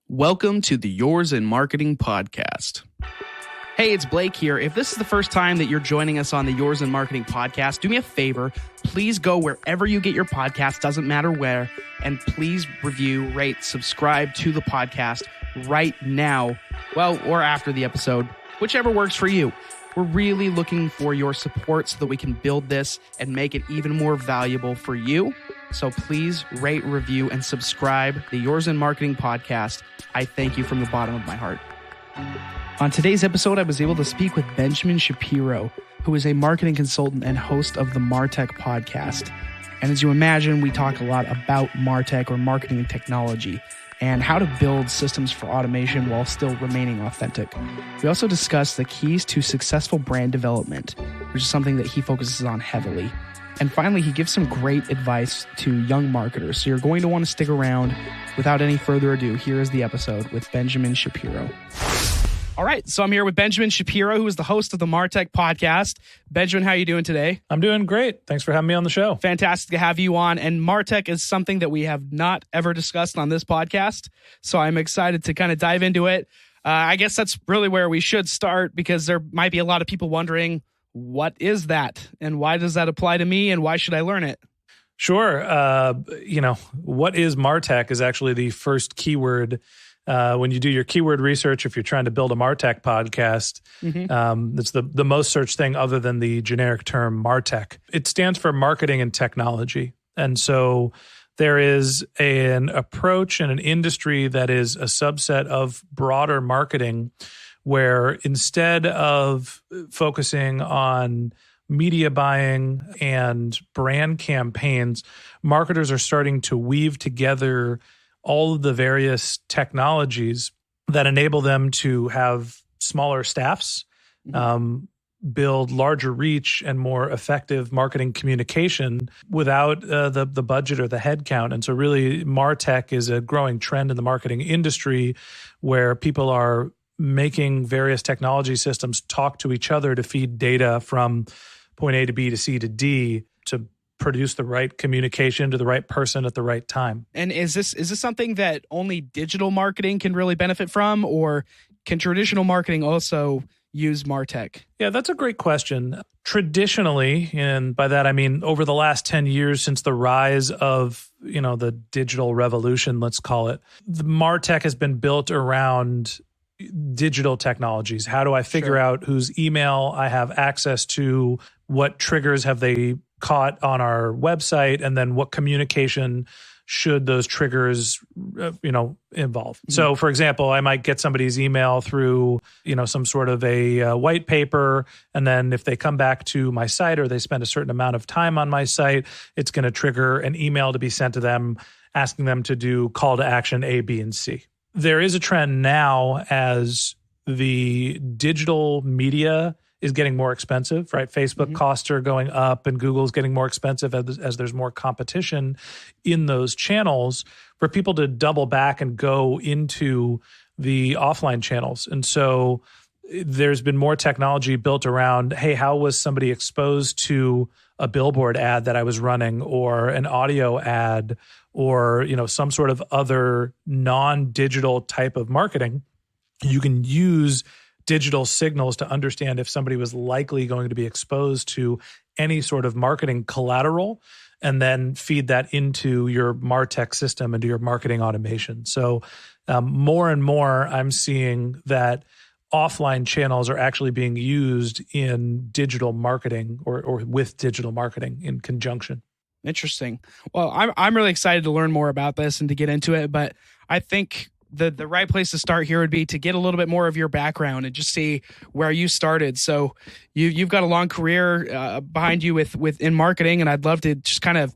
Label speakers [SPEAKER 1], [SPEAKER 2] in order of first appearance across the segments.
[SPEAKER 1] Welcome to the Yours in Marketing podcast. Hey, it's Blake here. If this is the first time that you're joining us on the Yours in Marketing podcast, do me a favor. Please go wherever you get your podcast, doesn't matter where, and please review, rate, subscribe to the podcast right now, well, or after the episode, whichever works for you. We're really looking for your support so that we can build this and make it even more valuable for you. So please rate, review, and subscribe the Yours in Marketing podcast. I thank you from the bottom of my heart. On today's episode, I was able to speak with Benjamin Shapiro, who is a marketing consultant and host of the Martech podcast. And as you imagine, we talk a lot about Martech, or marketing and technology, and how to build systems for automation while still remaining authentic. We also discuss the keys to successful brand development, which is something that he focuses on heavily. And finally, he gives some great advice to young marketers. So you're going to want to stick around. Without any further ado, here is the episode with Benjamin Shapiro. All right, so I'm here with Benjamin Shapiro, who is the host of the Martech podcast. Benjamin, how are you doing today?
[SPEAKER 2] I'm doing great. Thanks for having me on the show.
[SPEAKER 1] Fantastic to have you on. And Martech is something that we have not ever discussed on this podcast. So I'm excited to kind of dive into it. I guess that's really where we should start, because there might be a lot of people wondering, what is that? And why does that apply to me? And why should I learn it?
[SPEAKER 2] Sure. What is Martech is actually the first keyword when you do your keyword research. If you're trying to build a Martech podcast, it's the most searched thing other than the generic term Martech. It stands for marketing and technology. And so there is an approach in an industry that is a subset of broader marketing, where instead of focusing on media buying and brand campaigns, marketers are starting to weave together all of the various technologies that enable them to have smaller staffs, build larger reach and more effective marketing communication without the budget or the headcount. And so really, Martech is a growing trend in the marketing industry, where people are making various technology systems talk to each other to feed data from point A to B to C to D to produce the right communication to the right person at the right time.
[SPEAKER 1] And is this something that only digital marketing can really benefit from, or can traditional marketing also use Martech?
[SPEAKER 2] Yeah, that's a great question. Traditionally, and by that I mean over the last 10 years since the rise of, the digital revolution, let's call it, the Martech has been built around digital technologies. How do I figure out whose email I have access to? What triggers have they caught on our website? And then what communication should those triggers, involve? So, for example, I might get somebody's email through, some sort of a white paper. And then if they come back to my site, or they spend a certain amount of time on my site, it's going to trigger an email to be sent to them asking them to do call to action A, B, and C. There is a trend now, as the digital media is getting more expensive, right? Facebook costs are going up, and Google's getting more expensive as there's more competition in those channels, for people to double back and go into the offline channels. And so there's been more technology built around, hey, how was somebody exposed to a billboard ad that I was running, or an audio ad, or some sort of other non-digital type of marketing? You can use digital signals to understand if somebody was likely going to be exposed to any sort of marketing collateral, and then feed that into your Martech system, into your marketing automation. So more and more, I'm seeing that offline channels are actually being used in digital marketing, or with digital marketing in conjunction.
[SPEAKER 1] Interesting. Well, I'm really excited to learn more about this and to get into it, but I think the right place to start here would be to get a little bit more of your background and just see where you started. So you've got a long career behind you in marketing, and I'd love to just kind of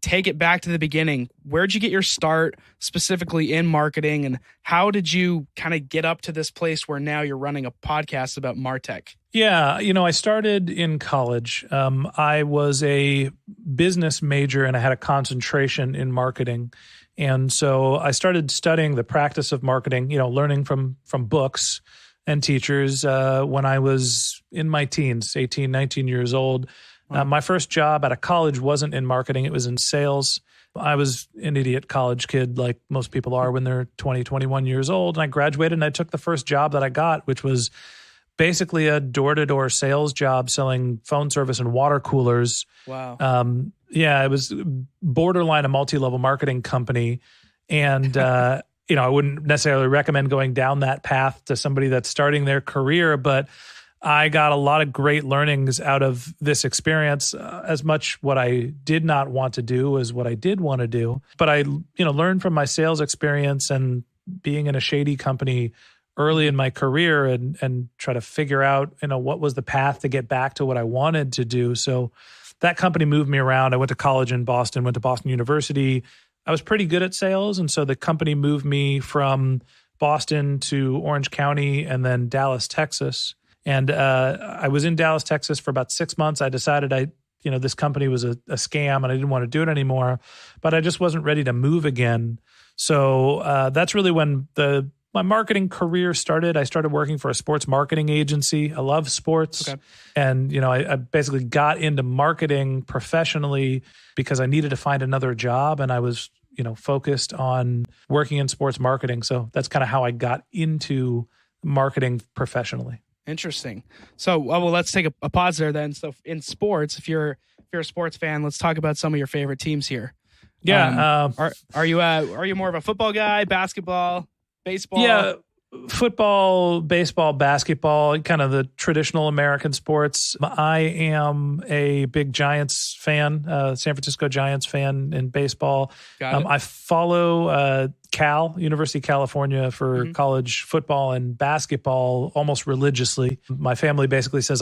[SPEAKER 1] take it back to the beginning. Where'd you get your start specifically in marketing, and how did you kind of get up to this place where now you're running a podcast about Martech?
[SPEAKER 2] Yeah, I started in college. I was a business major, and I had a concentration in marketing. And so I started studying the practice of marketing, learning from books and teachers when I was in my teens, 18, 19 years old. My first job out of college wasn't in marketing. It was in sales. I was an idiot college kid like most people are when they're 20, 21 years old. And I graduated and I took the first job that I got, which was basically a door-to-door sales job selling phone service and water coolers.
[SPEAKER 1] Wow.
[SPEAKER 2] It was borderline a multi-level marketing company. And, I wouldn't necessarily recommend going down that path to somebody that's starting their career, but I got a lot of great learnings out of this experience, as much what I did not want to do as what I did want to do. But I, learned from my sales experience and being in a shady company early in my career and try to figure out, what was the path to get back to what I wanted to do. So that company moved me around. I went to college in Boston, went to Boston University. I was pretty good at sales. And so the company moved me from Boston to Orange County and then Dallas, Texas. And I was in Dallas, Texas for about 6 months. I decided this company was a scam and I didn't want to do it anymore, but I just wasn't ready to move again. So that's really when my marketing career started. I started working for a sports marketing agency. I love sports. Okay. And, I basically got into marketing professionally because I needed to find another job. And I was, focused on working in sports marketing. So that's kind of how I got into marketing professionally.
[SPEAKER 1] Interesting. So, well, let's take a pause there then. So in sports, if you're a sports fan, let's talk about some of your favorite teams here.
[SPEAKER 2] Yeah.
[SPEAKER 1] Are you more of a football guy, basketball, baseball?
[SPEAKER 2] Yeah, football, baseball, basketball, kind of the traditional American sports. I am a big Giants fan, San Francisco Giants fan in baseball. I follow University of California for college football and basketball almost religiously. My family basically says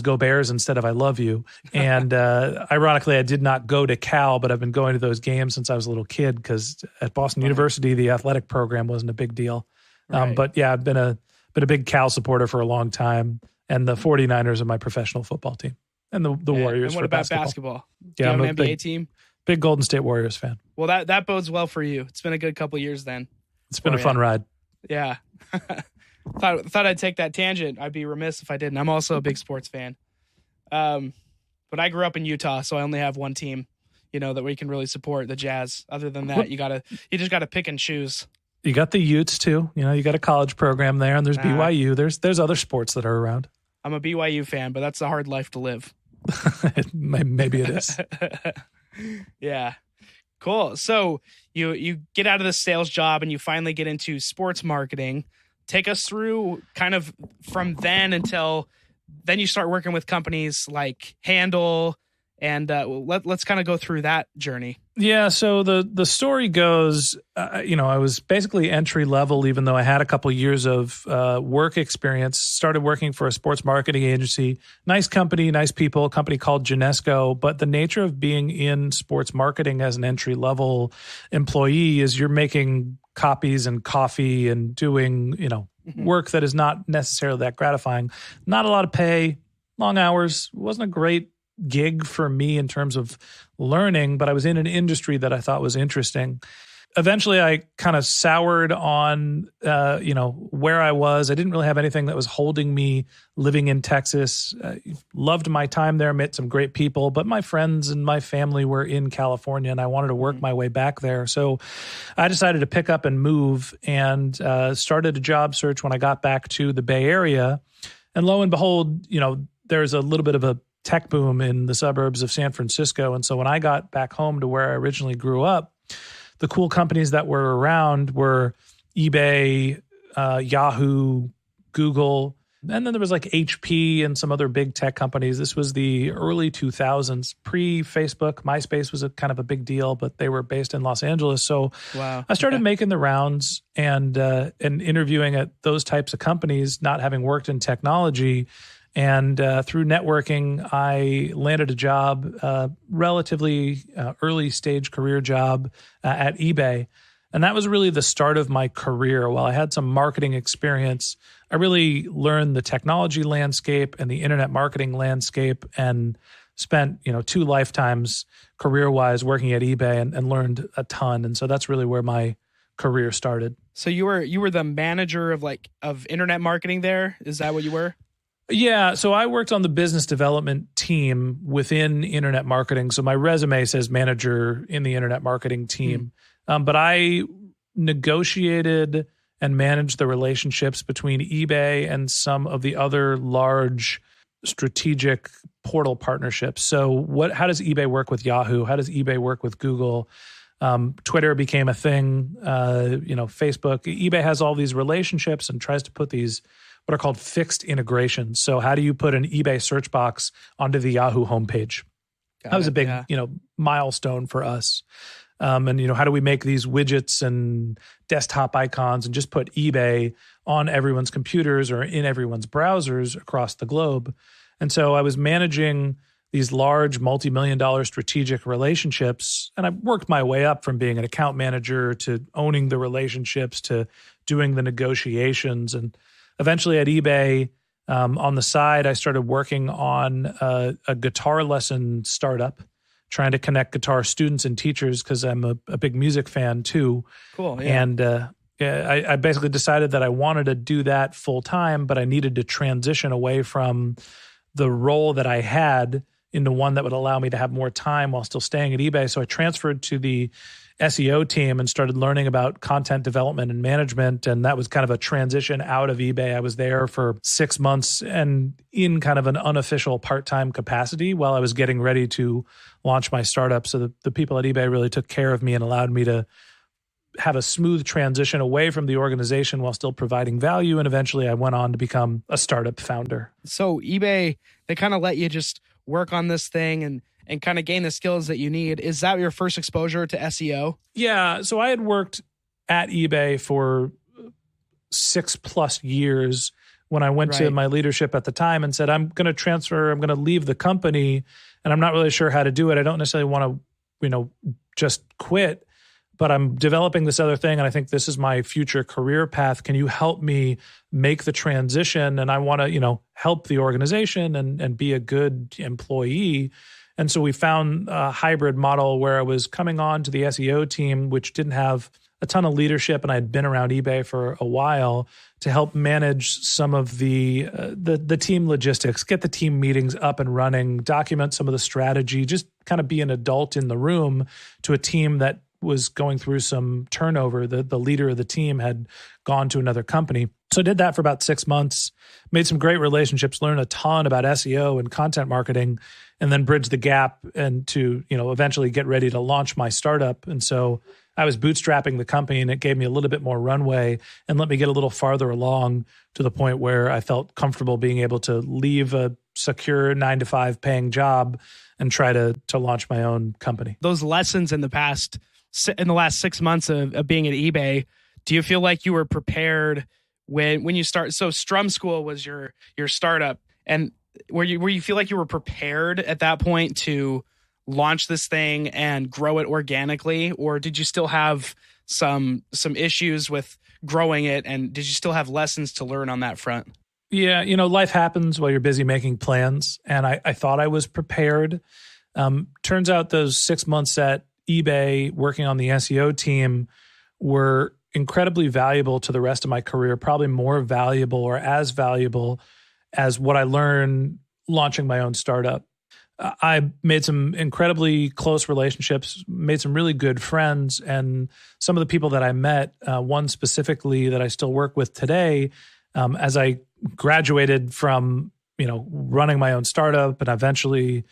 [SPEAKER 2] go Bears instead of I love you. And ironically, I did not go to Cal, but I've been going to those games since I was a little kid because at Boston University, the athletic program wasn't a big deal. Right. But yeah, I've been a big Cal supporter for a long time, and the 49ers are my professional football team, and the Warriors.
[SPEAKER 1] And what
[SPEAKER 2] for
[SPEAKER 1] about basketball?
[SPEAKER 2] Yeah,
[SPEAKER 1] I'm
[SPEAKER 2] an
[SPEAKER 1] NBA team.
[SPEAKER 2] Big Golden State Warriors fan.
[SPEAKER 1] Well, that bodes well for you. It's been a good couple of years then.
[SPEAKER 2] It's been a fun ride.
[SPEAKER 1] Yeah. thought I'd take that tangent. I'd be remiss if I didn't. I'm also a big sports fan. But I grew up in Utah, so I only have one team, that we can really support, the Jazz. Other than that, you just gotta pick and choose.
[SPEAKER 2] You got the Utes too. You got a college program there, and there's BYU. There's other sports that are around.
[SPEAKER 1] I'm a BYU fan, but that's a hard life to live.
[SPEAKER 2] Maybe it is.
[SPEAKER 1] Yeah. Cool. So you get out of the sales job and you finally get into sports marketing. Take us through kind of from then until then you start working with companies like Handle, and let's kind of go through that journey.
[SPEAKER 2] Yeah. So the story goes, I was basically entry level, even though I had a couple of years of work experience. Started working for a sports marketing agency, nice company, nice people, a company called Genesco. But the nature of being in sports marketing as an entry level employee is you're making copies and coffee and doing, work that is not necessarily that gratifying. Not a lot of pay, long hours. It wasn't a great gig for me in terms of learning, but I was in an industry that I thought was interesting. Eventually, I kind of soured on, where I was. I didn't really have anything that was holding me living in Texas. Loved my time there, met some great people, but my friends and my family were in California, and I wanted to work my way back there. So I decided to pick up and move, and started a job search when I got back to the Bay Area. And lo and behold, there's a little bit of a tech boom in the suburbs of San Francisco. And so when I got back home to where I originally grew up, the cool companies that were around were eBay, Yahoo, Google, and then there was like HP and some other big tech companies. This was the early 2000s, pre-Facebook. MySpace was a kind of a big deal, but they were based in Los Angeles. So I started making the rounds and interviewing at those types of companies, not having worked in technology. And through networking, I landed a job, relatively early stage career job at eBay. And that was really the start of my career. While I had some marketing experience, I really learned the technology landscape and the internet marketing landscape, and spent 2 lifetimes career-wise working at eBay and learned a ton. And so that's really where my career started.
[SPEAKER 1] So you were the manager of internet marketing there? Is that what you were?
[SPEAKER 2] Yeah, so I worked on the business development team within internet marketing. So my resume says manager in the internet marketing team. But I negotiated and managed the relationships between eBay and some of the other large strategic portal partnerships. So how does eBay work with Yahoo? How does eBay work with Google? Twitter became a thing, Facebook. eBay has all these relationships and tries to put these what are called fixed integrations. So how do you put an eBay search box onto the Yahoo homepage? That was a big, milestone for us. And how do we make these widgets and desktop icons and just put eBay on everyone's computers or in everyone's browsers across the globe? And so I was managing these large multi-million-dollar strategic relationships, and I worked my way up from being an account manager to owning the relationships to doing the negotiations. And eventually at eBay, on the side, I started working on a guitar lesson startup, trying to connect guitar students and teachers because I'm a big music fan too.
[SPEAKER 1] Cool. Yeah.
[SPEAKER 2] And I basically decided that I wanted to do that full time, but I needed to transition away from the role that I had into one that would allow me to have more time while still staying at eBay. So I transferred to the SEO team and started learning about content development and management. And that was kind of a transition out of eBay. I was there for 6 months and in kind of an unofficial part-time capacity while I was getting ready to launch my startup. So the people at eBay really took care of me and allowed me to have a smooth transition away from the organization while still providing value. And eventually I went on to become a startup founder.
[SPEAKER 1] So eBay, they kind of let you just work on this thing and kind of gain the skills that you need. Is that your first exposure to SEO?
[SPEAKER 2] Yeah. So I had worked at eBay for 6+ years when I went to my leadership at the time and said, I'm going to transfer, I'm going to leave the company, and I'm not really sure how to do it. I don't necessarily want to, just quit, but I'm developing this other thing, and I think this is my future career path. Can you help me make the transition? And I want to, help the organization and be a good employee. And so we found a hybrid model where I was coming on to the SEO team, which didn't have a ton of leadership, and I had been around eBay for a while to help manage some of the team logistics, get the team meetings up and running, document some of the strategy, just kind of be an adult in the room to a team that was going through some turnover. The leader of the team had gone to another company. So I did that for about 6 months, made some great relationships, learned a ton about SEO and content marketing, and then bridged the gap and to, eventually get ready to launch my startup. And so I was bootstrapping the company, and it gave me a little bit more runway and let me get a little farther along to the point where I felt comfortable being able to leave a secure 9-to-5 paying job and try to launch my own company.
[SPEAKER 1] Those lessons in the last 6 months of being at eBay, do you feel like you were prepared when you start? So Strum School was your startup, and where you feel like you were prepared at that point to launch this thing and grow it organically, or did you still have some issues with growing it, and did you still have lessons to learn on that front?
[SPEAKER 2] Yeah, life happens while you're busy making plans, and I thought I was prepared. Turns out those 6 months at eBay working on the SEO team were incredibly valuable to the rest of my career, probably more valuable or as valuable as what I learned launching my own startup. I made some incredibly close relationships, made some really good friends, and some of the people that I met, one specifically that I still work with today, as I graduated from running my own startup and eventually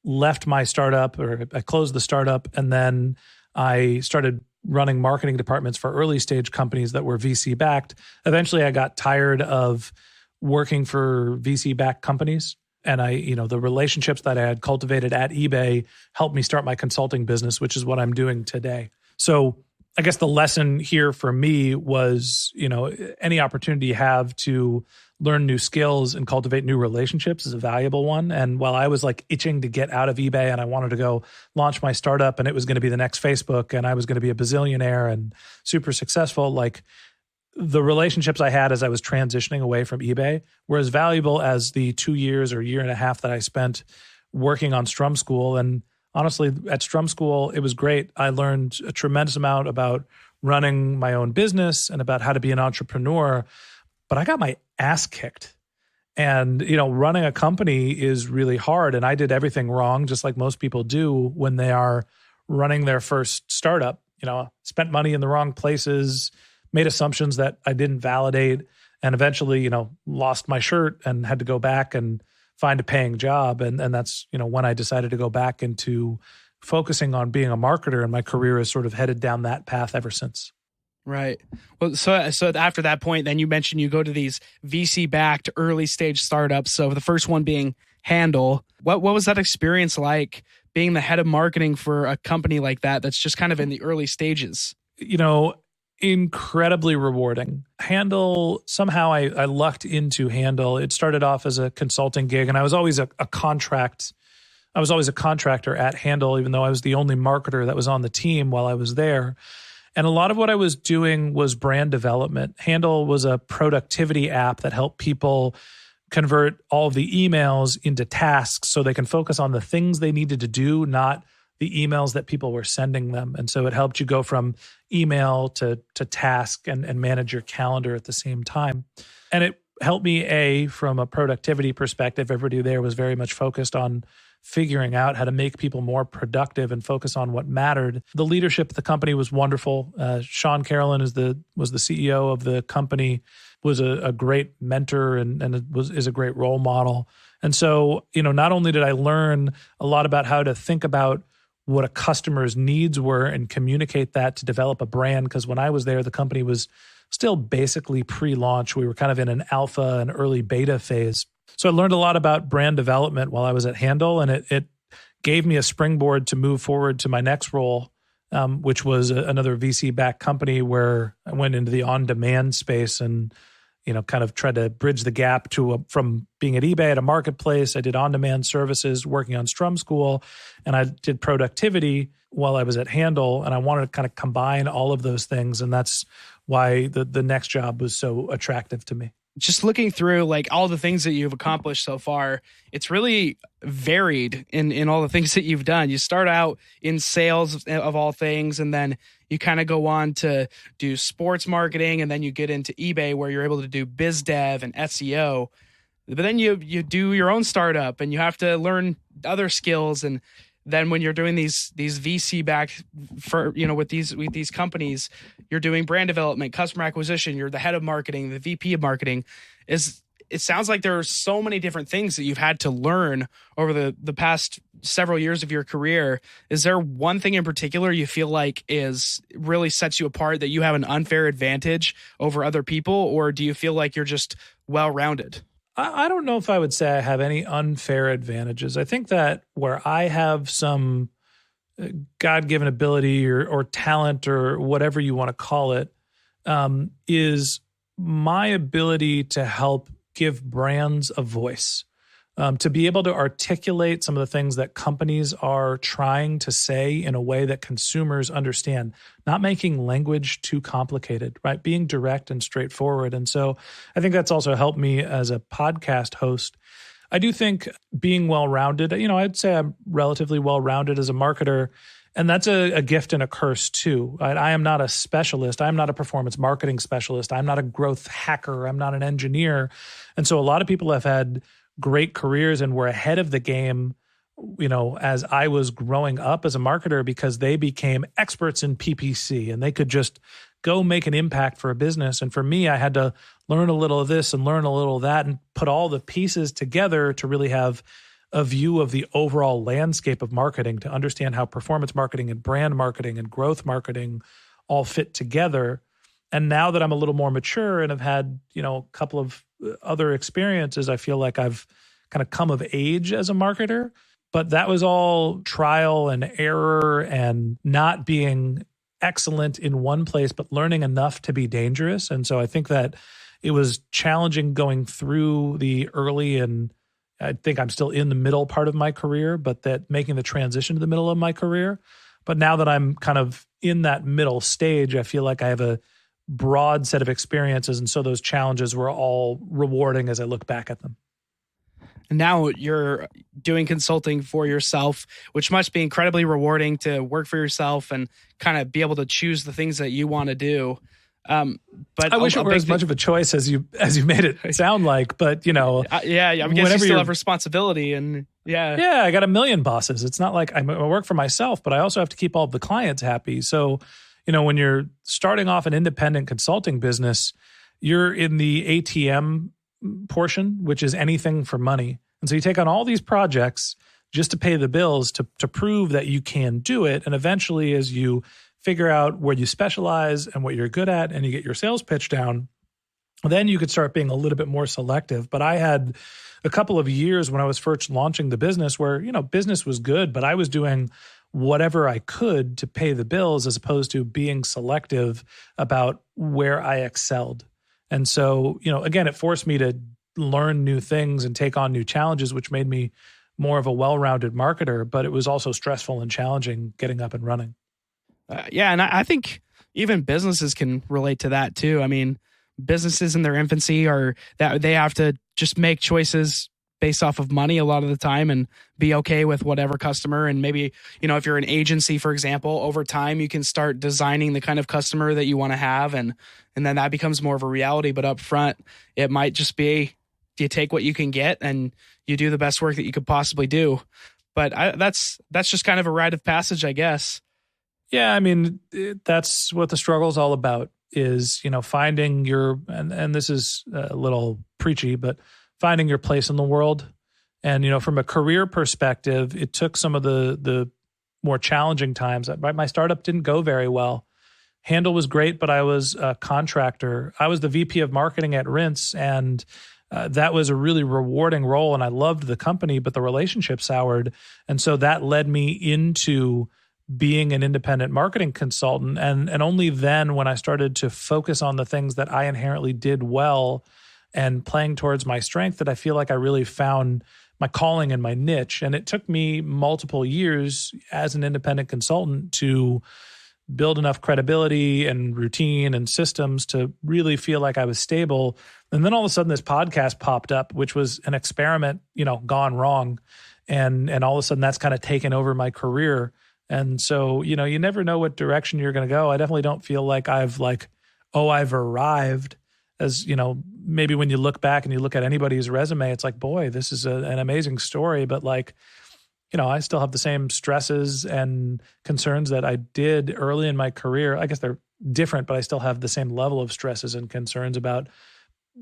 [SPEAKER 2] left my startup, or I closed the startup, and then I started running marketing departments for early stage companies that were VC backed. Eventually I got tired of working for VC backed companies. And the relationships that I had cultivated at eBay helped me start my consulting business, which is what I'm doing today. So I guess the lesson here for me was, any opportunity you have to learn new skills and cultivate new relationships is a valuable one. And while I was like itching to get out of eBay and I wanted to go launch my startup and it was going to be the next Facebook and I was going to be a bazillionaire and super successful, like the relationships I had as I was transitioning away from eBay were as valuable as the 2 years or year and a half that I spent working on Strum School. And honestly, at Strum School, it was great. I learned a tremendous amount about running my own business and about how to be an entrepreneur, but I got my ass kicked And, running a company is really hard. And I did everything wrong, just like most people do when they are running their first startup. Spent money in the wrong places, made assumptions that I didn't validate, and eventually, lost my shirt and had to go back and find a paying job. And that's, when I decided to go back into focusing on being a marketer, and my career has sort of headed down that path ever since.
[SPEAKER 1] Right. Well, so after that point, then you mentioned you go to these VC-backed early stage startups. So the first one being Handle. What was that experience like, being the head of marketing for a company like that that's just kind of in the early stages?
[SPEAKER 2] Incredibly rewarding. Handle, somehow I lucked into Handle. It started off as a consulting gig, and I was always a contractor at Handle, even though I was the only marketer that was on the team while I was there. And a lot of what I was doing was brand development. Handle was a productivity app that helped people convert all of the emails into tasks so they can focus on the things they needed to do, not the emails that people were sending them. And so it helped you go from email to task and manage your calendar at the same time. And it helped me, from a productivity perspective. Everybody there was very much focused on figuring out how to make people more productive and focus on what mattered. The leadership of the company was wonderful. Sean Carolyn was the CEO of the company, was a great mentor and is a great role model. And so, not only did I learn a lot about how to think about what a customer's needs were and communicate that to develop a brand, because when I was there, the company was still basically pre-launch. We were kind of in an alpha and early beta phase. So I learned a lot about brand development while I was at Handle, and it gave me a springboard to move forward to my next role, which was another VC-backed company where I went into the on-demand space and kind of tried to bridge the gap from being at eBay at a marketplace. I did on-demand services working on Strum School, and I did productivity while I was at Handle, and I wanted to kind of combine all of those things, and that's why the next job was so attractive to me.
[SPEAKER 1] Just looking through like all the things that you've accomplished so far, it's really varied in all the things that you've done. You start out in sales of all things, and then you kind of go on to do sports marketing, and then you get into eBay where you're able to do biz dev and SEO. But then you do your own startup, and you have to learn other skills. And then when you're doing these VC back for, with these companies, you're doing brand development, customer acquisition, you're the head of marketing, the VP of marketing. It sounds like there are so many different things that you've had to learn over the past several years of your career. Is there one thing in particular you feel like really sets you apart, that you have an unfair advantage over other people, or do you feel like you're just well-rounded?
[SPEAKER 2] I don't know if I would say I have any unfair advantages. I think that where I have some God-given ability or talent or whatever you want to call it, is my ability to help give brands a voice, to be able to articulate some of the things that companies are trying to say in a way that consumers understand, not making language too complicated, right? Being direct and straightforward. And so I think that's also helped me as a podcast host. I do think being well-rounded, I'd say I'm relatively well-rounded as a marketer. And that's a gift and a curse too. I am not a specialist. I'm not a performance marketing specialist. I'm not a growth hacker. I'm not an engineer. And so a lot of people have had great careers and were ahead of the game, as I was growing up as a marketer, because they became experts in PPC and they could just go make an impact for a business. And for me, I had to learn a little of this and learn a little of that and put all the pieces together to really have a view of the overall landscape of marketing, to understand how performance marketing and brand marketing and growth marketing all fit together. And now that I'm a little more mature and have had, a couple of other experiences, I feel like I've kind of come of age as a marketer. But that was all trial and error and not being excellent in one place, but learning enough to be dangerous. And so I think that it was challenging going through the early, and I think I'm still in the middle part of my career, but that making the transition to the middle of my career. But now that I'm kind of in that middle stage, I feel like I have a broad set of experiences. And so those challenges were all rewarding as I look back at them.
[SPEAKER 1] And now you're doing consulting for yourself, which must be incredibly rewarding to work for yourself and kind of be able to choose the things that you want to do. But
[SPEAKER 2] I wish it were as much of a choice as you made it sound like, but
[SPEAKER 1] yeah, I guess you still have responsibility and yeah,
[SPEAKER 2] I got a million bosses. It's not like I work for myself, but I also have to keep all of the clients happy. So, when you're starting off an independent consulting business, you're in the ATM portion, which is anything for money. And so you take on all these projects just to pay the bills to prove that you can do it. And eventually, as you figure out where you specialize and what you're good at, and you get your sales pitch down, then you could start being a little bit more selective. But I had a couple of years when I was first launching the business where, business was good, but I was doing whatever I could to pay the bills as opposed to being selective about where I excelled. And so, again, it forced me to learn new things and take on new challenges, which made me more of a well-rounded marketer, but it was also stressful and challenging getting up and running.
[SPEAKER 1] Yeah, and I think even businesses can relate to that too. I mean, businesses in their infancy are that they have to just make choices based off of money a lot of the time and be okay with whatever customer. And maybe, if you're an agency, for example, over time, you can start designing the kind of customer that you want to have. And then that becomes more of a reality. But up front, it might just be, you take what you can get and you do the best work that you could possibly do. But that's just kind of a rite of passage, I guess.
[SPEAKER 2] Yeah, I mean, that's what the struggle is all about is, finding your, and this is a little preachy, but finding your place in the world. And, from a career perspective, it took some of the more challenging times. My startup didn't go very well. Handle was great, but I was a contractor. I was the VP of marketing at Rinse, and that was a really rewarding role. And I loved the company, but the relationship soured. And so that led me into being an independent marketing consultant. And only then when I started to focus on the things that I inherently did well and playing towards my strength that I feel like I really found my calling and my niche. And it took me multiple years as an independent consultant to build enough credibility and routine and systems to really feel like I was stable. And then all of a sudden this podcast popped up, which was an experiment, gone wrong. And all of a sudden that's kind of taken over my career. And so, you never know what direction you're going to go. I definitely don't feel like I've arrived as, maybe when you look back and you look at anybody's resume, it's like, boy, this is an amazing story. But I still have the same stresses and concerns that I did early in my career. I guess they're different, but I still have the same level of stresses and concerns about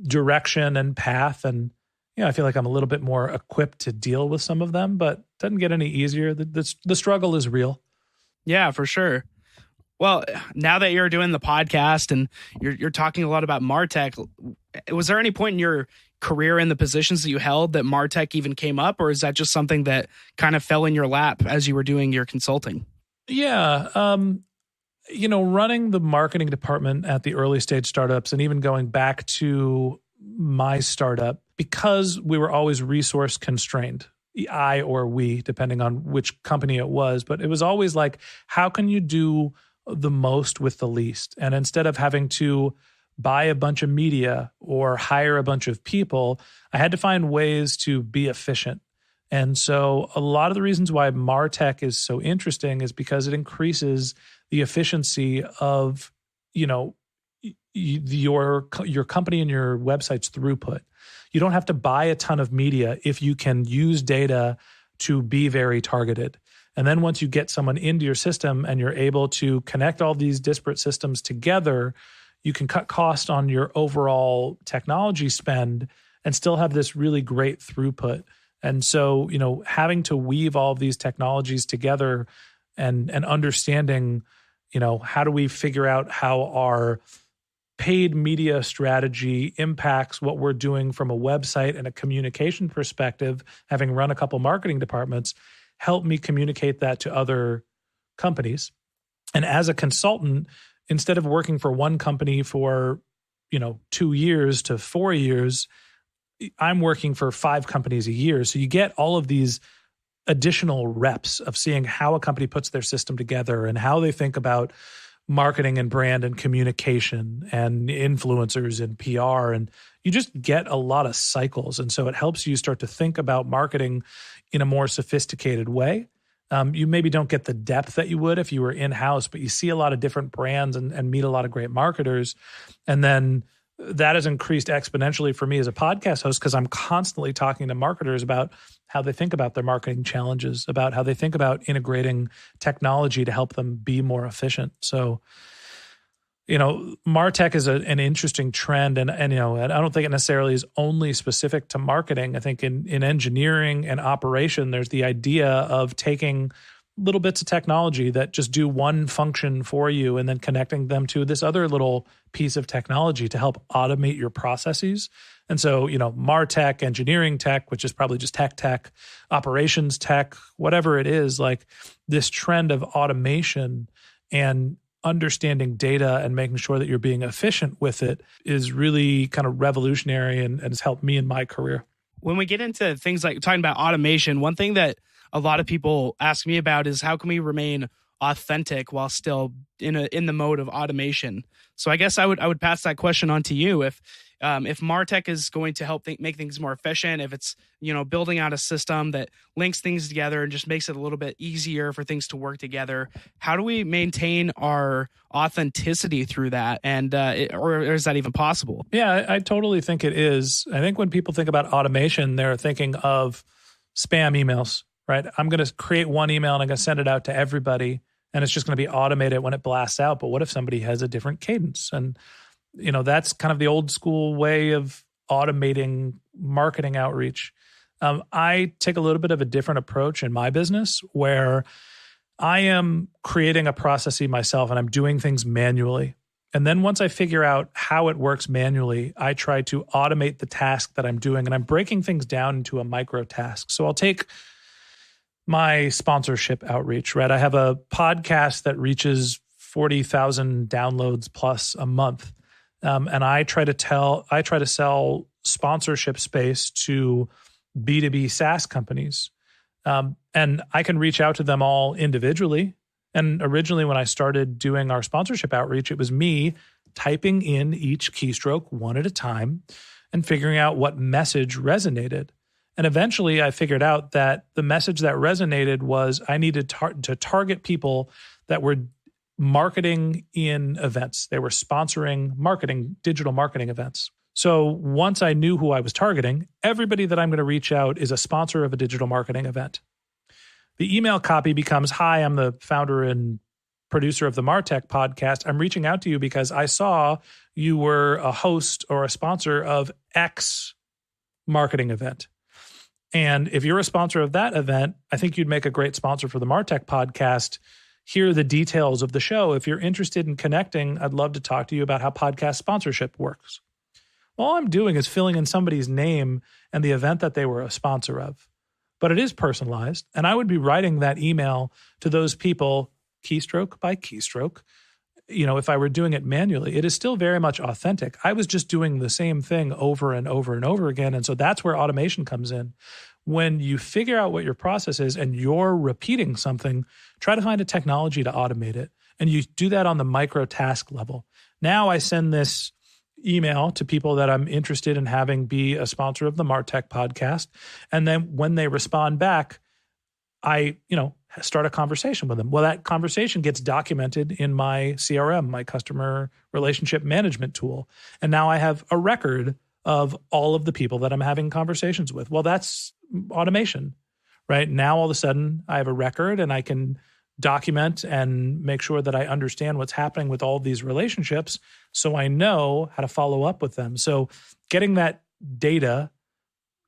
[SPEAKER 2] direction and path. And, I feel like I'm a little bit more equipped to deal with some of them, but it doesn't get any easier. The struggle is real.
[SPEAKER 1] Yeah, for sure. Well, now that you're doing the podcast and you're talking a lot about Martech, was there any point in your career in the positions that you held that Martech even came up, or is that just something that kind of fell in your lap as you were doing your consulting?
[SPEAKER 2] Yeah. Running the marketing department at the early stage startups and even going back to my startup, because we were always resource constrained, I or we, depending on which company it was, but it was always like, how can you do the most with the least? And instead of having to buy a bunch of media or hire a bunch of people, I had to find ways to be efficient. And so a lot of the reasons why Martech is so interesting is because it increases the efficiency of, your company and your website's throughput. You don't have to buy a ton of media if you can use data to be very targeted. And then once you get someone into your system and you're able to connect all these disparate systems together, you can cut cost on your overall technology spend and still have this really great throughput. And so, having to weave all of these technologies together and understanding, how do we figure out how our paid media strategy impacts what we're doing from a website and a communication perspective, having run a couple marketing departments, help me communicate that to other companies. And as a consultant, instead of working for one company for, 2 years to 4 years, I'm working for 5 companies a year. So you get all of these additional reps of seeing how a company puts their system together and how they think about marketing and brand and communication and influencers and PR. And you just get a lot of cycles. And so it helps you start to think about marketing in a more sophisticated way. You maybe don't get the depth that you would if you were in-house, but you see a lot of different brands and meet a lot of great marketers. And then that has increased exponentially for me as a podcast host because I'm constantly talking to marketers about how they think about their marketing challenges, about how they think about integrating technology to help them be more efficient. So, Martech is an interesting trend, and I don't think it necessarily is only specific to marketing. I think in engineering and operation, there's the idea of taking little bits of technology that just do one function for you and then connecting them to this other little piece of technology to help automate your processes. And so, Martech, engineering tech, which is probably just tech, operations tech, whatever it is, like this trend of automation and understanding data and making sure that you're being efficient with it is really kind of revolutionary and has helped me in my career.
[SPEAKER 1] When we get into things like talking about automation, one thing that a lot of people ask me about is how can we remain authentic while still in the mode of automation? So I guess I would pass that question on to you. If Martech is going to help make things more efficient, if it's building out a system that links things together and just makes it a little bit easier for things to work together, how do we maintain our authenticity through that? And or is that even possible?
[SPEAKER 2] Yeah, I totally think it is. I think when people think about automation, they're thinking of spam emails, right? I'm going to create one email and I'm going to send it out to everybody, and it's just going to be automated when it blasts out. But what if somebody has a different cadence? And that's kind of the old school way of automating marketing outreach. I take a little bit of a different approach in my business where I am creating a process myself and I'm doing things manually. And then once I figure out how it works manually, I try to automate the task that I'm doing, and I'm breaking things down into a micro task. So I'll take my sponsorship outreach, right? I have a podcast that reaches 40,000 downloads plus a month. And I try to sell sponsorship space to B2B SaaS companies. And I can reach out to them all individually. And originally when I started doing our sponsorship outreach, it was me typing in each keystroke one at a time and figuring out what message resonated. And eventually I figured out that the message that resonated was I needed to target people that were marketing in events. They were sponsoring digital marketing events. So once I knew who I was targeting, everybody that I'm going to reach out is a sponsor of a digital marketing event. The email copy becomes, hi, I'm the founder and producer of the Martech podcast. I'm reaching out to you because I saw you were a host or a sponsor of X marketing event. And if you're a sponsor of that event, I think you'd make a great sponsor for the Martech podcast. Here are the details of the show. If you're interested in connecting, I'd love to talk to you about how podcast sponsorship works. All I'm doing is filling in somebody's name and the event that they were a sponsor of. But it is personalized, and I would be writing that email to those people keystroke by keystroke. If I were doing it manually, it is still very much authentic. I was just doing the same thing over and over and over again. And so that's where automation comes in. When you figure out what your process is and you're repeating something, try to find a technology to automate it. And you do that on the micro task level. Now I send this email to people that I'm interested in having be a sponsor of the Martech podcast. And then when they respond back, I, start a conversation with them. Well, that conversation gets documented in my CRM, my customer relationship management tool. And now I have a record of all of the people that I'm having conversations with. Well, that's automation, right? Now, all of a sudden I have a record and I can document and make sure that I understand what's happening with all of these relationships so I know how to follow up with them. So getting that data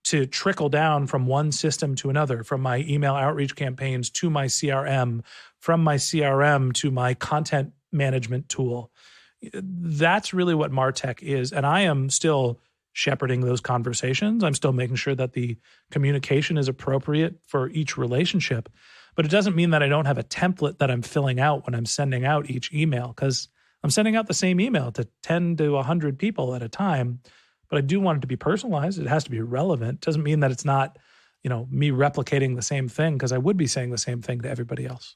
[SPEAKER 2] to trickle down from one system to another, from my email outreach campaigns to my CRM, from my CRM to my content management tool. That's really what Martech is. And I am still shepherding those conversations. I'm still making sure that the communication is appropriate for each relationship. But it doesn't mean that I don't have a template that I'm filling out when I'm sending out each email, because I'm sending out the same email to 10 to 100 people at a time. But I do want it to be personalized. It has to be relevant. It doesn't mean that it's not, me replicating the same thing, because I would be saying the same thing to everybody else.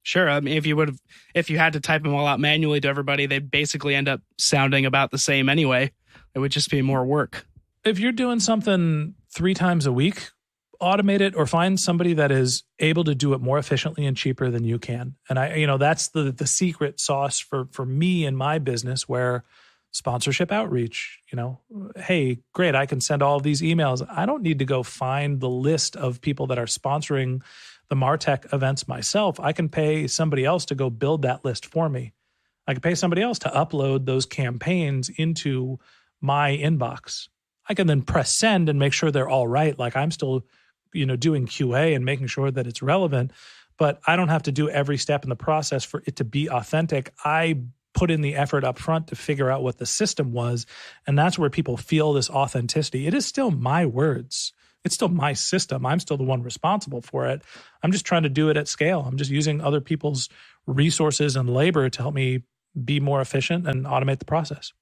[SPEAKER 1] Sure. I mean, if you had to type them all out manually to everybody, they'd basically end up sounding about the same anyway. It would just be more work.
[SPEAKER 2] If you're doing something 3 times a week, automate it or find somebody that is able to do it more efficiently and cheaper than you can. And that's the secret sauce for me in my business, where sponsorship outreach, hey, great, I can send all of these emails. I don't need to go find the list of people that are sponsoring the Martech events myself. I can pay somebody else to go build that list for me. I can pay somebody else to upload those campaigns into my inbox. I can then press send and make sure they're all right. Like I'm still, doing QA and making sure that it's relevant, but I don't have to do every step in the process for it to be authentic. I put in the effort up front to figure out what the system was. And that's where people feel this authenticity. It is still my words. It's still my system. I'm still the one responsible for it. I'm just trying to do it at scale. I'm just using other people's resources and labor to help me be more efficient and automate the process.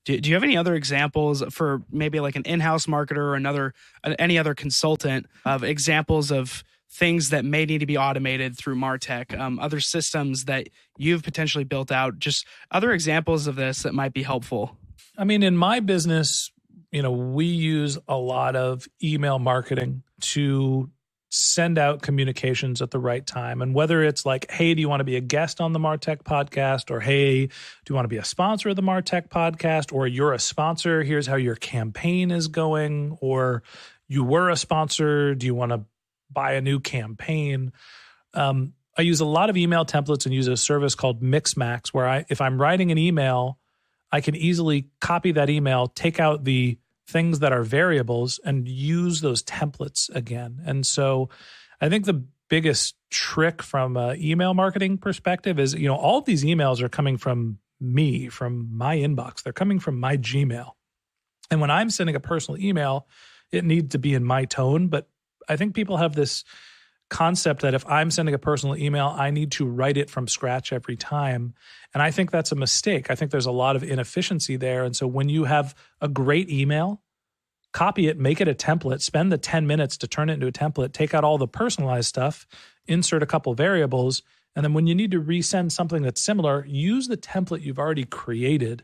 [SPEAKER 1] Do you have any other examples for maybe like an in-house marketer or any other consultant of examples of things that may need to be automated through Martech, other systems that you've potentially built out, just other examples of this that might be helpful?
[SPEAKER 2] I mean, in my business, we use a lot of email marketing to send out communications at the right time. And whether it's like, hey, do you want to be a guest on the Martech podcast? Or, hey, do you want to be a sponsor of the Martech podcast? Or you're a sponsor, here's how your campaign is going. Or you were a sponsor, do you want to buy a new campaign? I use a lot of email templates and use a service called Mixmax, where if I'm writing an email, I can easily copy that email, take out the things that are variables, and use those templates again. And so I think the biggest trick from an email marketing perspective is, all of these emails are coming from me, from my inbox. They're coming from my Gmail. And when I'm sending a personal email, it needs to be in my tone. But I think people have this concept that if I'm sending a personal email, I need to write it from scratch every time. And I think that's a mistake. I think there's a lot of inefficiency there. And so when you have a great email, copy it, make it a template, spend the 10 minutes to turn it into a template, take out all the personalized stuff, insert a couple variables, and then when you need to resend something that's similar, use the template you've already created.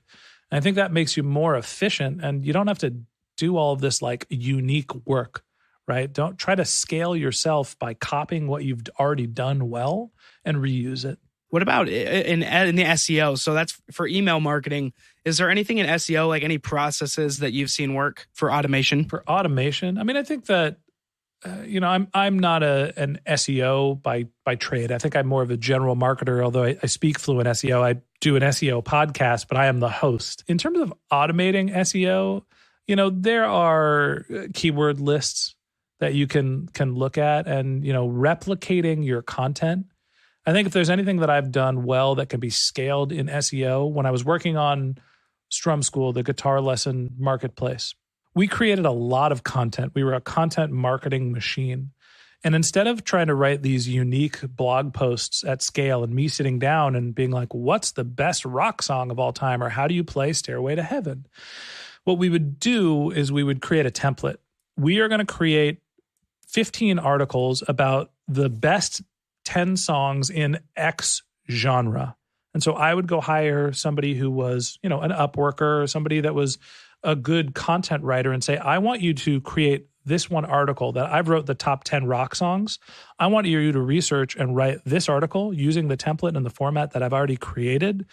[SPEAKER 2] And I think that makes you more efficient, and you don't have to do all of this like unique work. Right? Don't try to scale yourself by copying what you've already done well and reuse it.
[SPEAKER 1] What about in the SEO? So that's for email marketing. Is there anything in SEO, like any processes that you've seen work for automation?
[SPEAKER 2] For automation, I mean, I think that I'm not an SEO by trade. I think I'm more of a general marketer. Although I speak fluent SEO, I do an SEO podcast, but I am the host. In terms of automating SEO, there are keyword lists that you can look at, and replicating your content. I think if there's anything that I've done well that can be scaled in SEO, when I was working on Strum School, the guitar lesson marketplace, we created a lot of content. We were a content marketing machine. And instead of trying to write these unique blog posts at scale and me sitting down and being like, what's the best rock song of all time? Or how do you play Stairway to Heaven? What we would do is we would create a template. We are going to create 15 articles about the best 10 songs in X genre. And so I would go hire somebody who was, an Upworker or somebody that was a good content writer and say, I want you to create this one article that I've wrote the top 10 rock songs. I want you to research and write this article using the template and the format that I've already created,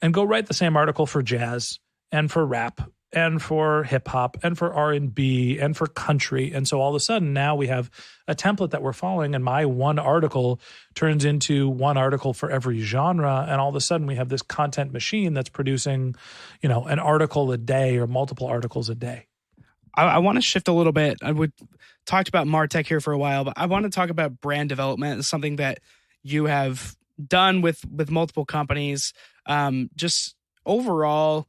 [SPEAKER 2] and go write the same article for jazz and for rap and for hip hop and for R&B and for country. And so all of a sudden now we have a template that we're following, and my one article turns into one article for every genre. And all of a sudden we have this content machine that's producing, an article a day or multiple articles a day.
[SPEAKER 1] I want to shift a little bit. We talked about Martech here for a while, but I want to talk about brand development. It's something that you have done with multiple companies. Just overall,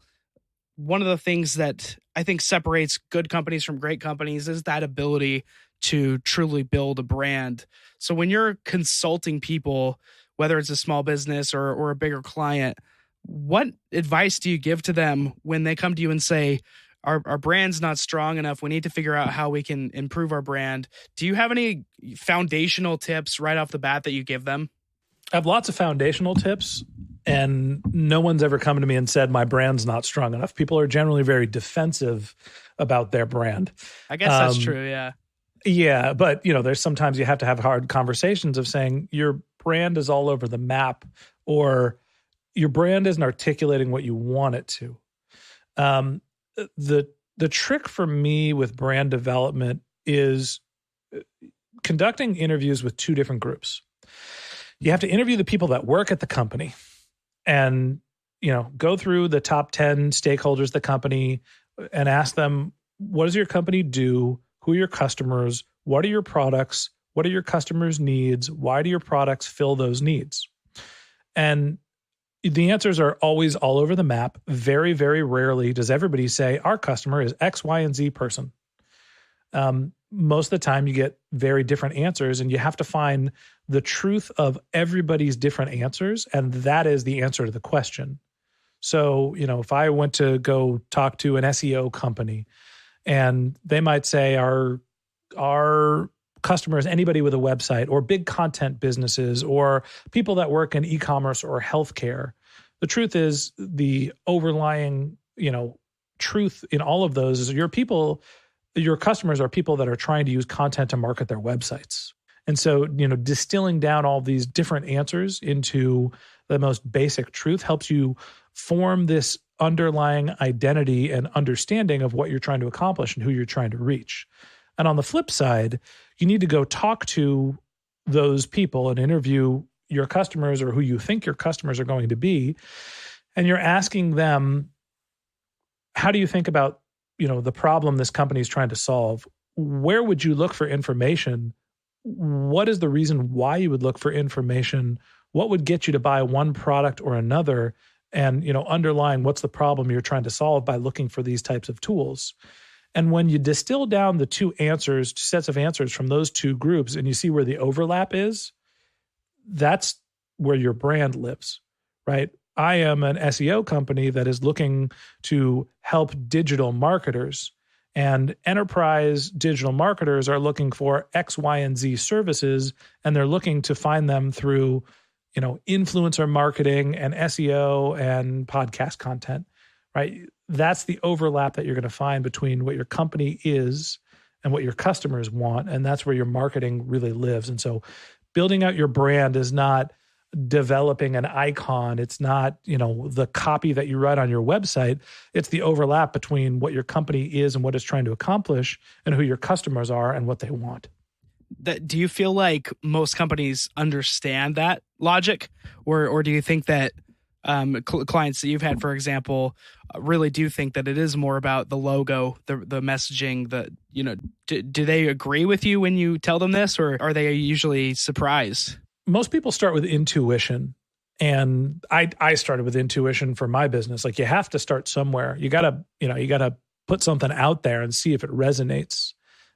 [SPEAKER 1] one of the things that I think separates good companies from great companies is that ability to truly build a brand. So when you're consulting people, whether it's a small business or a bigger client, what advice do you give to them when they come to you and say, our brand's not strong enough, we need to figure out how we can improve our brand? Do you have any foundational tips right off the bat that you give them?
[SPEAKER 2] I have lots of foundational tips, and no one's ever come to me and said my brand's not strong enough. People are generally very defensive about their brand.
[SPEAKER 1] I guess that's true, yeah.
[SPEAKER 2] Yeah, but there's sometimes you have to have hard conversations of saying your brand is all over the map, or your brand isn't articulating what you want it to. The trick for me with brand development is conducting interviews with two different groups. You have to interview the people that work at the company and go through the top 10 stakeholders of the company and ask them, what does your company do? Who are your customers? What are your products? What are your customers' needs? Why do your products fill those needs? And the answers are always all over the map. Very, very rarely does everybody say our customer is X, Y, and Z person. Most of the time you get very different answers, and you have to find the truth of everybody's different answers. And that is the answer to the question. So, if I went to go talk to an SEO company and they might say our customers, anybody with a website, or big content businesses, or people that work in e-commerce or healthcare. The truth is, the overlying, truth in all of those is your customers are people that are trying to use content to market their websites. And so, distilling down all these different answers into the most basic truth helps you form this underlying identity and understanding of what you're trying to accomplish and who you're trying to reach. And on the flip side, you need to go talk to those people and interview your customers, or who you think your customers are going to be. And you're asking them, how do you think about, the problem this company is trying to solve? Where would you look for information? What is the reason why you would look for information? What would get you to buy one product or another? And, underlying what's the problem you're trying to solve by looking for these types of tools. And when you distill down the two sets of answers from those two groups, and you see where the overlap is, that's where your brand lives, right? I am an SEO company that is looking to help digital marketers, and enterprise digital marketers are looking for X, Y, and Z services, and they're looking to find them through, influencer marketing and SEO and podcast content, right? That's the overlap that you're going to find between what your company is and what your customers want. And that's where your marketing really lives. And so building out your brand is not developing an icon. It's not, the copy that you write on your website. It's the overlap between what your company is and what it's trying to accomplish, and who your customers are and what they want.
[SPEAKER 1] Do you feel like most companies understand that logic, or do you think that clients that you've had, for example, really do think that it is more about the logo, the messaging, do they agree with you when you tell them this, or are they usually surprised?
[SPEAKER 2] Most people start with intuition. And I started with intuition for my business. Like, you have to start somewhere. You gotta put something out there and see if it resonates.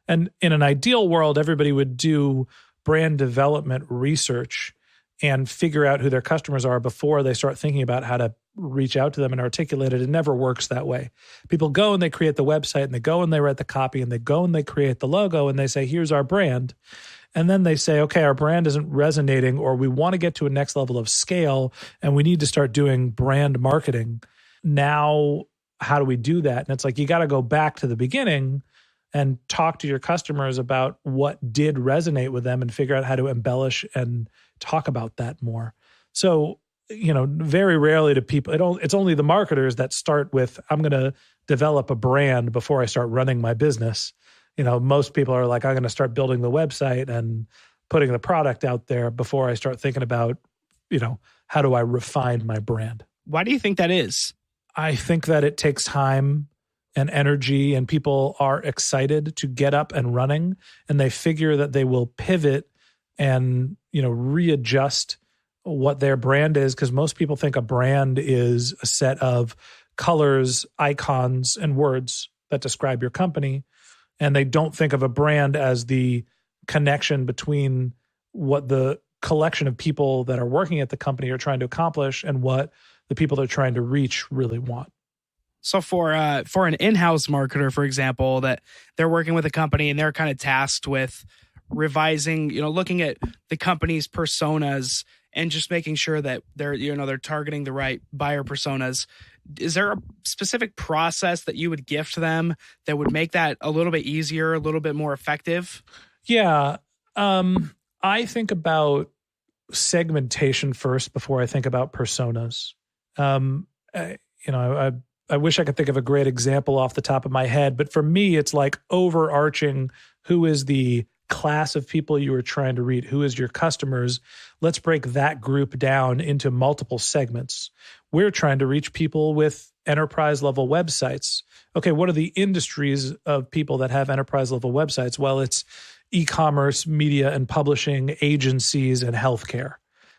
[SPEAKER 2] And in an ideal world, everybody would do brand development research and figure out who their customers are before they start thinking about how to reach out to them and articulate it. It never works that way. People go and they create the website, and they go and they write the copy, and they go and they create the logo, and they say, here's our brand. And then they say, okay, our brand isn't resonating, or we want to get to a next level of scale and we need to start doing brand marketing. Now, how do we do that? And it's like, you got to go back to the beginning and talk to your customers about what did resonate with them and figure out how to embellish and talk about that more. So, very rarely do people, it's only the marketers that start with, I'm going to develop a brand before I start running my business. Most people are like, I'm going to start building the website and putting the product out there before I start thinking about, how do I refine my brand?
[SPEAKER 1] Why do you think that is?
[SPEAKER 2] I think that it takes time and energy, and people are excited to get up and running, and they figure that they will pivot and, readjust what their brand is. Because most people think a brand is a set of colors, icons, and words that describe your company. And they don't think of a brand as the connection between what the collection of people that are working at the company are trying to accomplish and what the people they're trying to reach really want.
[SPEAKER 1] So for an in-house marketer, for example, that they're working with a company and they're kind of tasked with revising, looking at the company's personas and just making sure that they're targeting the right buyer personas. Is there a specific process that you would gift them that would make that a little bit easier, a little bit more effective?
[SPEAKER 2] Yeah. I think about segmentation first before I think about personas. I wish I could think of a great example off the top of my head, but for me, it's like overarching who is the class of people you are trying to reach, who is your customers. Let's break that group down into multiple segments. We're trying to reach people with enterprise level websites. Okay, what are the industries of people that have enterprise level websites? Well, it's e-commerce, media and publishing, agencies, and healthcare.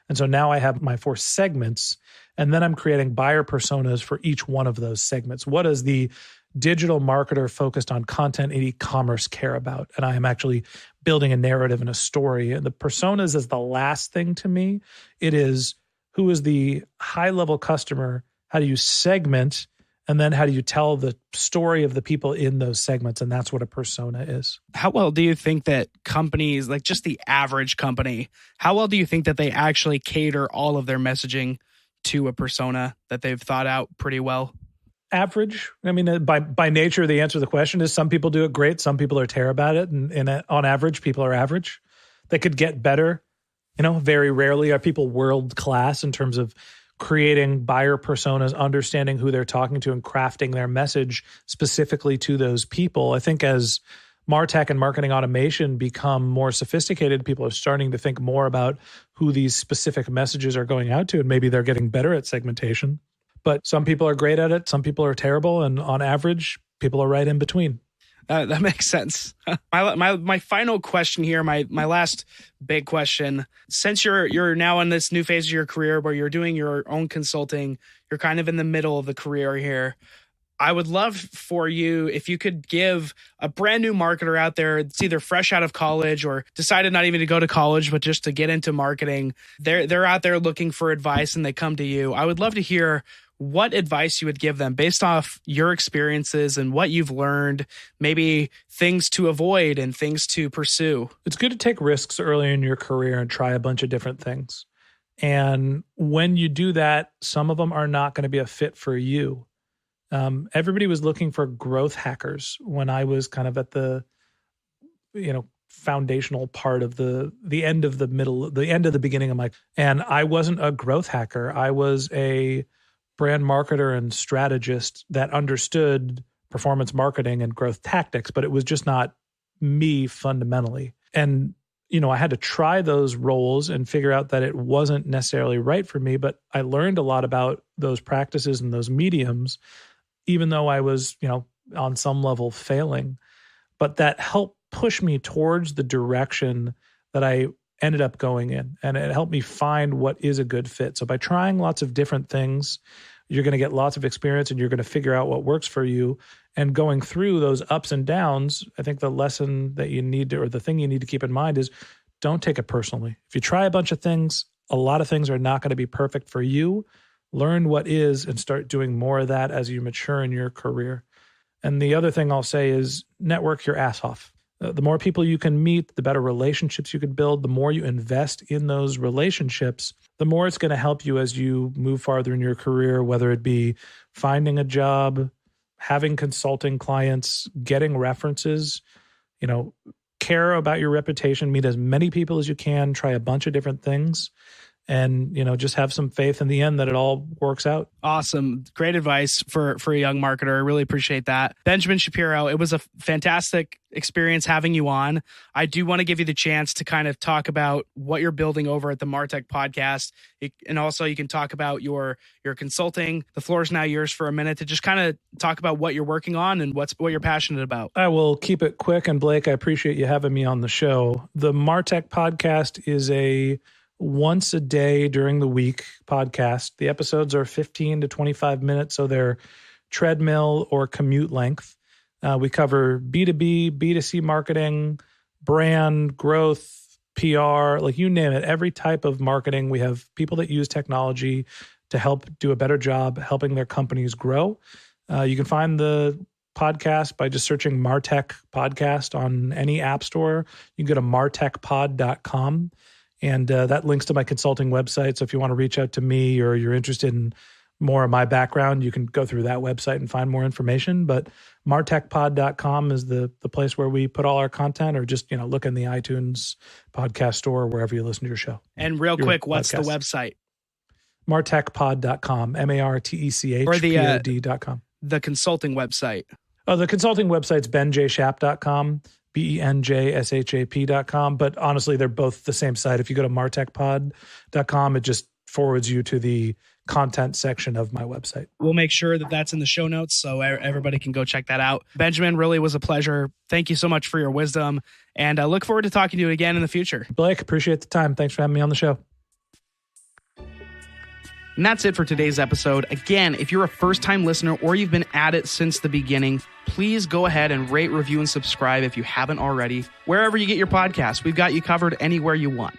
[SPEAKER 2] And so now I have my 4 segments, and then I'm creating buyer personas for each one of those segments. What does the digital marketer focused on content and e-commerce care about? And I am actually building a narrative and a story. And the personas is the last thing to me. It is, who is the high-level customer? How do you segment? And then how do you tell the story of the people in those segments? And that's what a persona is.
[SPEAKER 1] How well do you think that companies, like just the average company, how well do you think that they actually cater all of their messaging to a persona that they've thought out pretty well?
[SPEAKER 2] Average. I mean, by nature, the answer to the question is some people do it great. Some people are terrible at it. And on average, people are average. They could get better. Very rarely are people world class in terms of creating buyer personas, understanding who they're talking to, and crafting their message specifically to those people. I think as Martech and marketing automation become more sophisticated, people are starting to think more about who these specific messages are going out to, and maybe they're getting better at segmentation. But some people are great at it, some people are terrible, and on average, people are right in between.
[SPEAKER 1] That makes sense. My final question here, my last big question, since you're now in this new phase of your career where you're doing your own consulting, you're kind of in the middle of the career here. I would love for you, if you could give a brand new marketer out there that's either fresh out of college or decided not even to go to college, but just to get into marketing. They're out there looking for advice and they come to you. I would love to hear what advice you would give them based off your experiences and what you've learned, maybe things to avoid and things to pursue.
[SPEAKER 2] It's good to take risks early in your career and try a bunch of different things. And when you do that, some of them are not going to be a fit for you. Everybody was looking for growth hackers when I was kind of at the, foundational part of the end of the middle, the end of the beginning of my, and I wasn't a growth hacker. I was a brand marketer and strategist that understood performance marketing and growth tactics, but it was just not me fundamentally. And, I had to try those roles and figure out that it wasn't necessarily right for me, but I learned a lot about those practices and those mediums, even though I was, on some level failing. But that helped push me towards the direction that I ended up going in. And it helped me find what is a good fit. So by trying lots of different things, you're going to get lots of experience and you're going to figure out what works for you. And going through those ups and downs, I think the lesson that you need to, or the thing you need to keep in mind is don't take it personally. If you try a bunch of things, a lot of things are not going to be perfect for you. Learn what is and start doing more of that as you mature in your career. And the other thing I'll say is network your ass off. The more people you can meet, the better relationships you can build, the more you invest in those relationships, the more it's going to help you as you move farther in your career, whether it be finding a job, having consulting clients, getting references, care about your reputation, meet as many people as you can, try a bunch of different things. And, just have some faith in the end that it all works out.
[SPEAKER 1] Awesome. Great advice for a young marketer. I really appreciate that. Benjamin Shapiro, it was a fantastic experience having you on. I do want to give you the chance to kind of talk about what you're building over at the Martech podcast. And also you can talk about your consulting. The floor is now yours for a minute to just kind of talk about what you're working on and what you're passionate about.
[SPEAKER 2] I will keep it quick. And Blake, I appreciate you having me on the show. The Martech podcast is a once a day during the week podcast. The episodes are 15 to 25 minutes, so they're treadmill or commute length. We cover B2B, B2C marketing, brand, growth, PR, like you name it, every type of marketing. We have people that use technology to help do a better job helping their companies grow. You can find the podcast by just searching Martech podcast on any app store. You can go to martechpod.com. And that links to my consulting website. So if you want to reach out to me or you're interested in more of my background, you can go through that website and find more information. But martechpod.com is the place where we put all our content, or just, look in the iTunes podcast store, wherever you listen to your show.
[SPEAKER 1] And real quick, what's the website?
[SPEAKER 2] martechpod.com, martechpod.com.
[SPEAKER 1] The consulting website.
[SPEAKER 2] Oh, the consulting website's benjshap.com, benjshap.com. But honestly, they're both the same site. If you go to martechpod.com, it just forwards you to the content section of my website.
[SPEAKER 1] We'll make sure that that's in the show notes so everybody can go check that out. Benjamin, really was a pleasure. Thank you so much for your wisdom, and I look forward to talking to you again in the future.
[SPEAKER 2] Blake, appreciate the time. Thanks for having me on the show.
[SPEAKER 1] And that's it for today's episode. Again, if you're a first-time listener or you've been at it since the beginning, please go ahead and rate, review, and subscribe if you haven't already. Wherever you get your podcasts, we've got you covered anywhere you want.